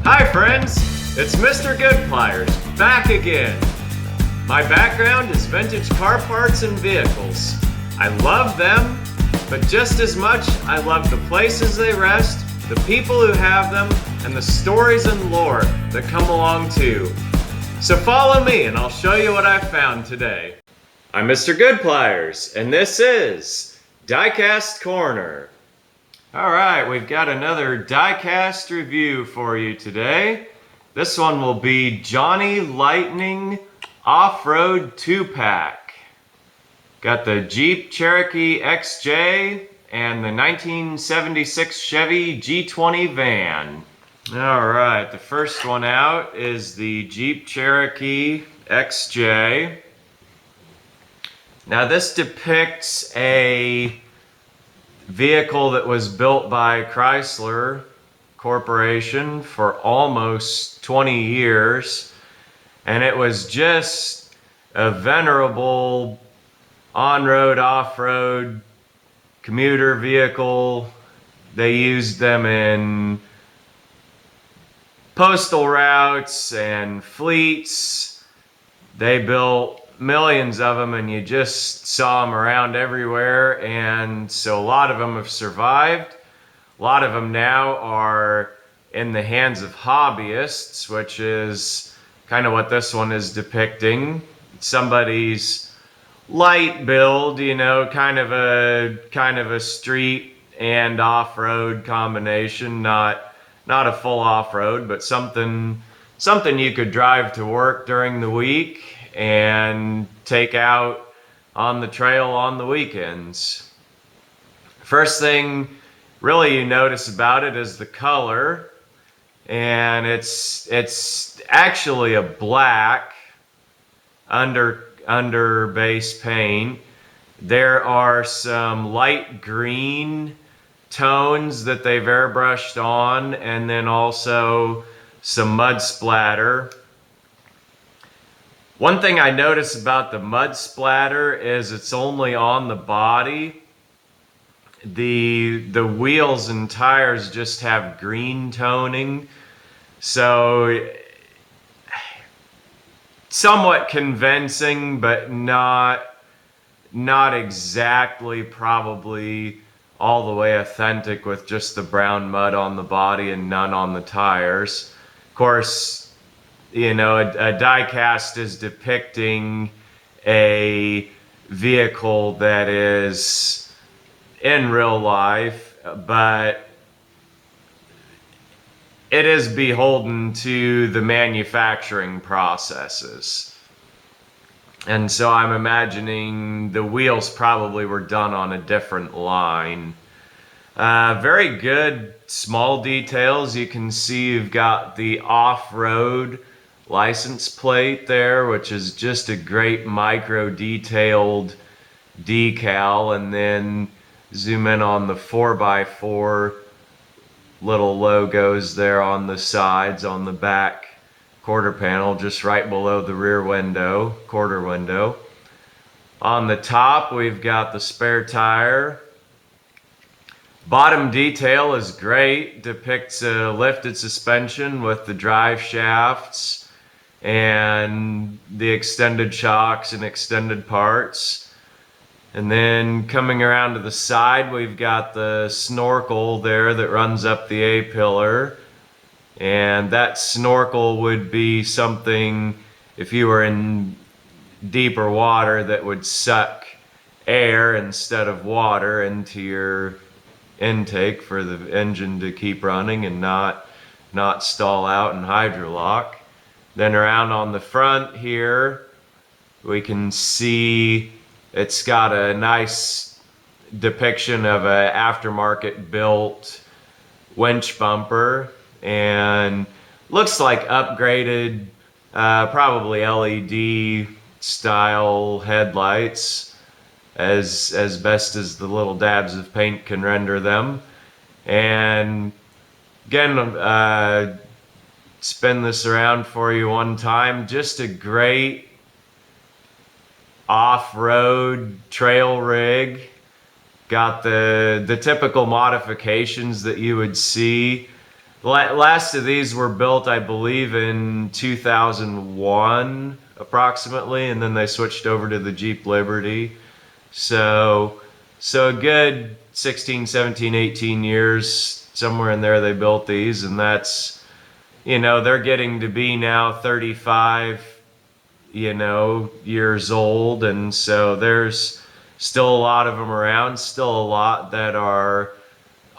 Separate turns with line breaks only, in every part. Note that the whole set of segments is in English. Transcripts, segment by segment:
Hi friends, it's Mr. GoodPliers, back again. My background is vintage car parts and vehicles. I love them, but just as much I love the places they rest, the people who have them, and the stories and lore that come along too. So follow me and I'll show you what I found today. I'm Mr. GoodPliers, and this is Diecast Corner. Alright, we've got another diecast review for you today. This one will be Johnny Lightning Off-Road 2-Pack. Got the Jeep Cherokee XJ and the 1976 Chevy G20 van. Alright, the first one out is the Jeep Cherokee XJ. Now this depicts a vehicle that was built by Chrysler Corporation for almost 20 years, and it was just a venerable on-road, off-road commuter vehicle. They used them in postal routes and fleets. They built millions of them, and you just saw them around everywhere, and so a lot of them have survived. A lot of them now are in the hands of hobbyists, which is kind of what this one is depicting. Somebody's light build, you know, kind of a street and off-road combination, not a full off-road, but something you could drive to work during the week and take out on the trail on the weekends. First thing really you notice about it is the color, and it's actually a black under base paint. There are some light green tones that they've airbrushed on, and then also some mud splatter. One thing I notice about the mud splatter is it's only on the body. The wheels and tires just have green toning, so somewhat convincing, but not exactly probably all the way authentic with just the brown mud on the body and none on the tires. Of course, you know, a diecast is depicting a vehicle that is in real life, but it is beholden to the manufacturing processes. And so I'm imagining the wheels probably were done on a different line. Very good small details. You can see you've got the off-road license plate there, which is just a great micro detailed decal, and then zoom in on the 4x4 little logos there on the sides on the back quarter panel, just right below the rear window, quarter window. On the top we've got the spare tire. Bottom detail is great, depicts a lifted suspension with the drive shafts and the extended shocks and extended parts. And then coming around to the side, we've got the snorkel there that runs up the A-pillar. And that snorkel would be something, if you were in deeper water, that would suck air instead of water into your intake for the engine to keep running and not stall out and hydrolock. Then around on the front here, we can see it's got a nice depiction of an aftermarket built winch bumper, and looks like upgraded, probably LED style headlights, as best as the little dabs of paint can render them. And again, spin this around for you one time. Just a great off-road trail rig. Got the typical modifications that you would see The last of these were built, I believe, in 2001 approximately, and then they switched over to the Jeep Liberty. So, so a good 16, 17, 18 years, somewhere in there, they built these, and that's, they're getting to be now 35, years old, and so there's still a lot of them around, still a lot that are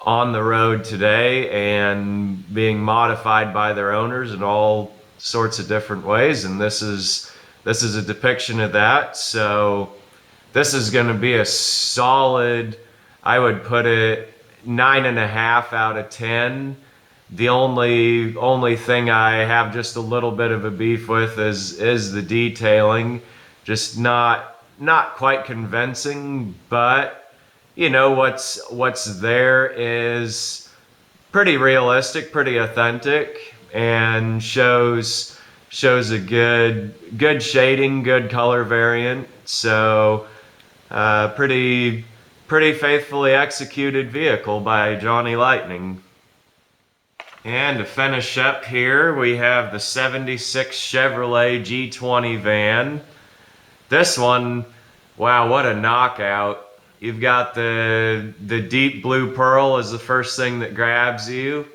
on the road today and being modified by their owners in all sorts of different ways, and this is a depiction of that. So this is going to be a solid, I would put it 9.5 out of 10. The only thing I have just a little bit of a beef with is the detailing, just not quite convincing, but what's there is pretty realistic, pretty authentic, and shows a good shading, good color variant. So pretty faithfully executed vehicle by Johnny Lightning. And to finish up here, we have the 76 Chevrolet G20 van. This one, wow, what a knockout. You've got the deep blue pearl is the first thing that grabs you,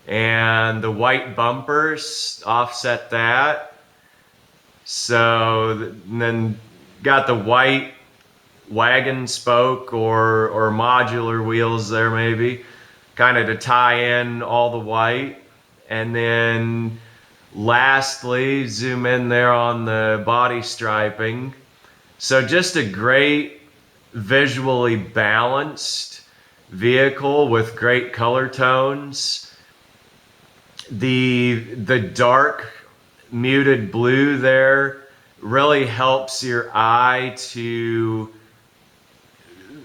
and the white bumpers offset that. So and then got the white wagon spoke or modular wheels there maybe, kind of to tie in all the white. And then lastly, zoom in there on the body striping. So just a great visually balanced vehicle with great color tones. The dark muted blue there really helps your eye to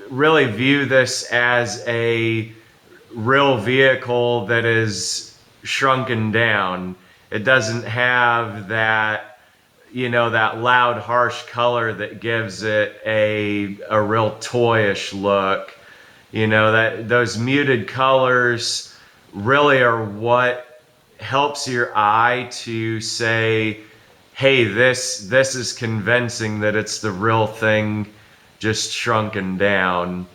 really view this as a real vehicle that is shrunken down. It doesn't have that that loud, harsh color that gives it a real toyish look. That those muted colors really are what helps your eye to say, hey, this is convincing that it's the real thing, just shrunken down.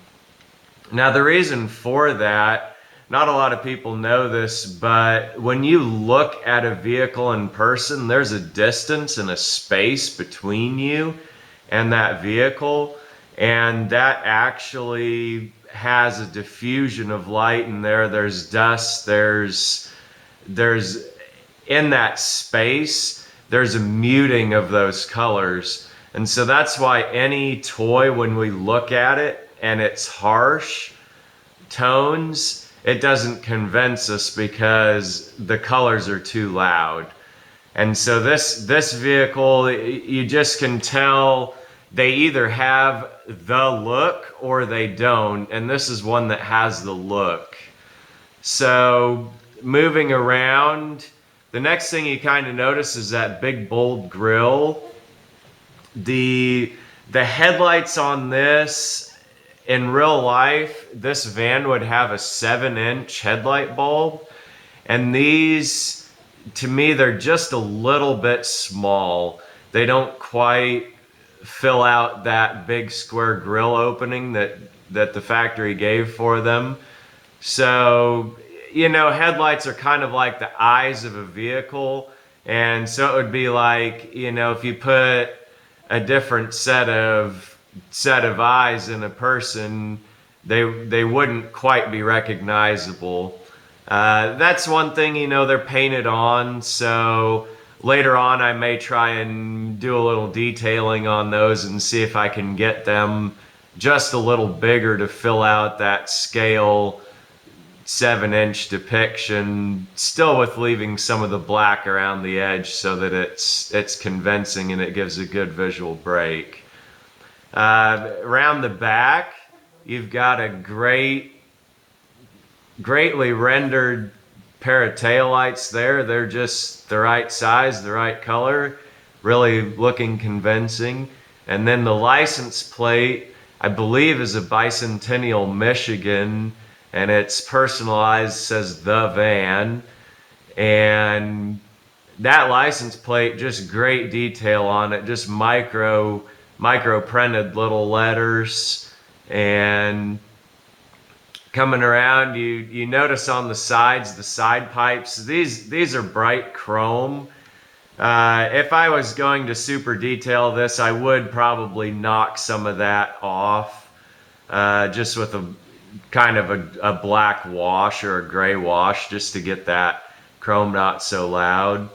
Now, the reason for that, not a lot of people know this, but when you look at a vehicle in person, there's a distance and a space between you and that vehicle, and that actually has a diffusion of light in there. There's dust, there's in that space, there's a muting of those colors. And so that's why any toy, when we look at it and it's harsh tones, it doesn't convince us because the colors are too loud. And so this vehicle, you just can tell they either have the look or they don't, and this is one that has the look. So moving around, the next thing you kind of notice is that big bold grille. The headlights on this, in real life, this van would have a 7-inch headlight bulb, and these, to me, they're just a little bit small. They don't quite fill out that big square grille opening that the factory gave for them. So, headlights are kind of like the eyes of a vehicle, and so it would be like, if you put a different set of eyes in a person, they wouldn't quite be recognizable. That's one thing, they're painted on, so later on I may try and do a little detailing on those and see if I can get them just a little bigger to fill out that scale 7-inch depiction, still with leaving some of the black around the edge so that it's convincing and it gives a good visual break. Around the back, you've got a greatly rendered pair of taillights there. They're just the right size, the right color, really looking convincing. And then the license plate, I believe, is a Bicentennial, Michigan. and it's personalized, says the van, and that license plate, just great detail on it, just micro printed little letters. And coming around, you notice on the sides, the side pipes, these are bright chrome. If I was going to super detail this, I would probably knock some of that off, just with a kind of a black wash or a gray wash, just to get that chrome not so loud.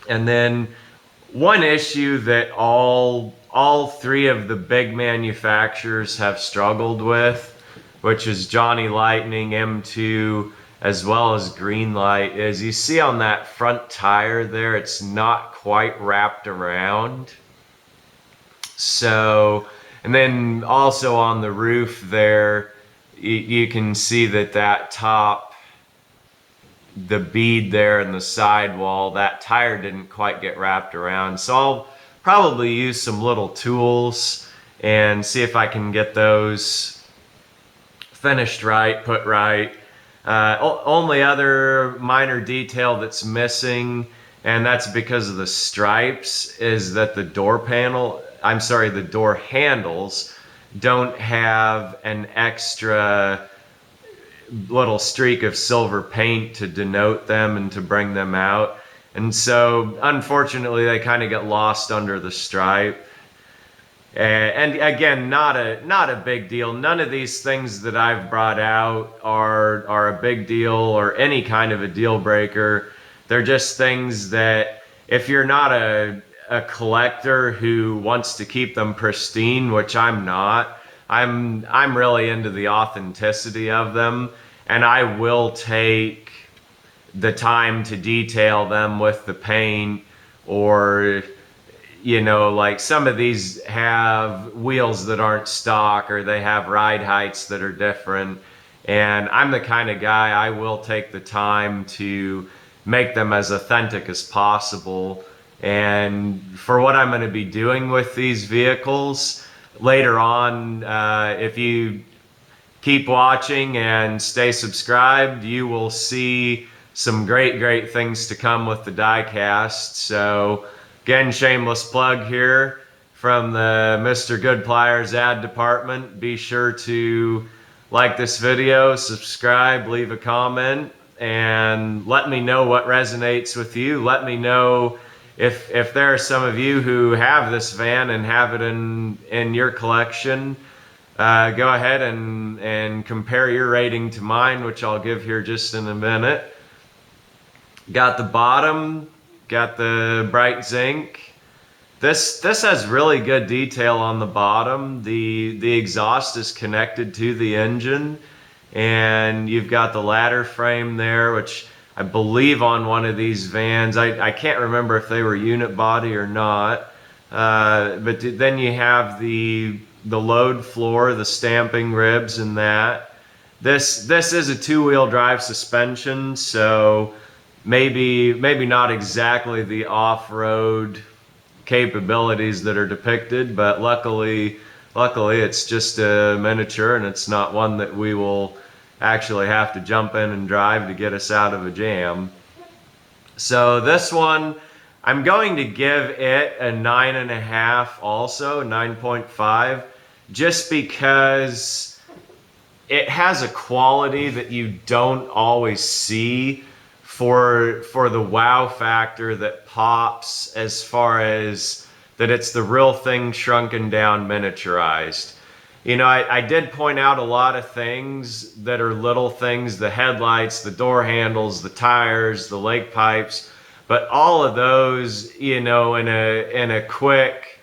And then one issue that all three of the big manufacturers have struggled with, which is Johnny Lightning, M2, as well as Greenlight, is you see on that front tire there, it's not quite wrapped around. So, and then also on the roof there, you can see that top, the bead there in the sidewall, that tire didn't quite get wrapped around. So I'll probably use some little tools and see if I can get those finished right, put right. Only other minor detail that's missing, and that's because of the stripes, is that the door handles don't have an extra little streak of silver paint to denote them and to bring them out. And so unfortunately they kind of get lost under the stripe. And again, not a big deal. None of these things that I've brought out are a big deal or any kind of a deal breaker. They're just things that if you're not a collector who wants to keep them pristine, which I'm not, I'm really into the authenticity of them, and I will take the time to detail them with the paint, or like some of these have wheels that aren't stock, or they have ride heights that are different. And I'm the kind of guy, I will take the time to make them as authentic as possible. And for what I'm going to be doing with these vehicles later on, if you keep watching and stay subscribed, you will see some great things to come with the diecast. So again, shameless plug here from the Mr. GoodPliers ad department. Be sure to like this video, subscribe, leave a comment, and let me know what resonates with you. Let me know if there are some of you who have this van and have it in your collection. Go ahead and compare your rating to mine, which I'll give here just in a minute. Got the bottom, got the bright zinc. This has really good detail on the bottom. The exhaust is connected to the engine, and you've got the ladder frame there, which I believe on one of these vans, I can't remember if they were unit body or not, but then you have the load floor, the stamping ribs, and that. This is a two-wheel drive suspension, so maybe not exactly the off-road capabilities that are depicted, but luckily it's just a miniature, and it's not one that we will actually have to jump in and drive to get us out of a jam. So this one, I'm going to give it a 9.5, also 9.5, just because it has a quality that you don't always see for the wow factor that pops, as far as that it's the real thing shrunken down, miniaturized. I did point out a lot of things that are little things, the headlights, the door handles, the tires, the lake pipes, but all of those, in a quick,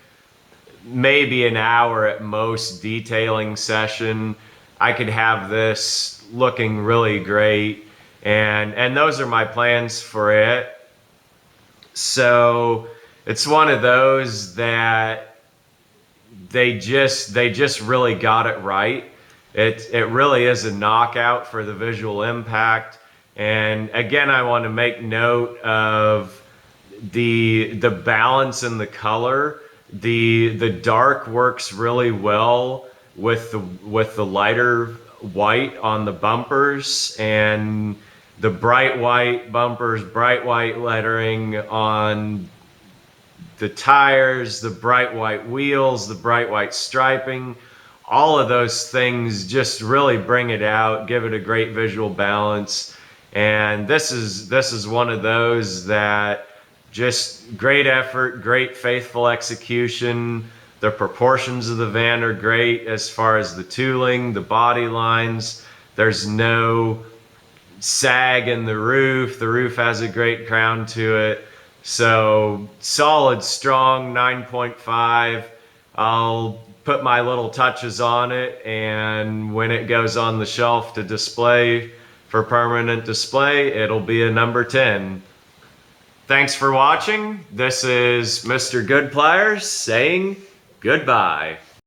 maybe an hour at most detailing session, I could have this looking really great. And those are my plans for it. So it's one of those that they just really got it right. It really is a knockout for the visual impact. And again, I want to make note of the balance in the color. The dark works really well with the lighter white on the bumpers, and the bright white bumpers, bright white lettering on the tires, the bright white wheels, the bright white striping. All of those things just really bring it out, give it a great visual balance. And this is one of those that just great effort, great faithful execution. The proportions of the van are great as far as the tooling, the body lines. There's no sag in the roof. The roof has a great crown to it. So solid, strong 9.5. I'll put my little touches on it, and when it goes on the shelf to display for permanent display, it'll be a number 10. Thanks for watching. This is Mr. GoodPliers saying goodbye.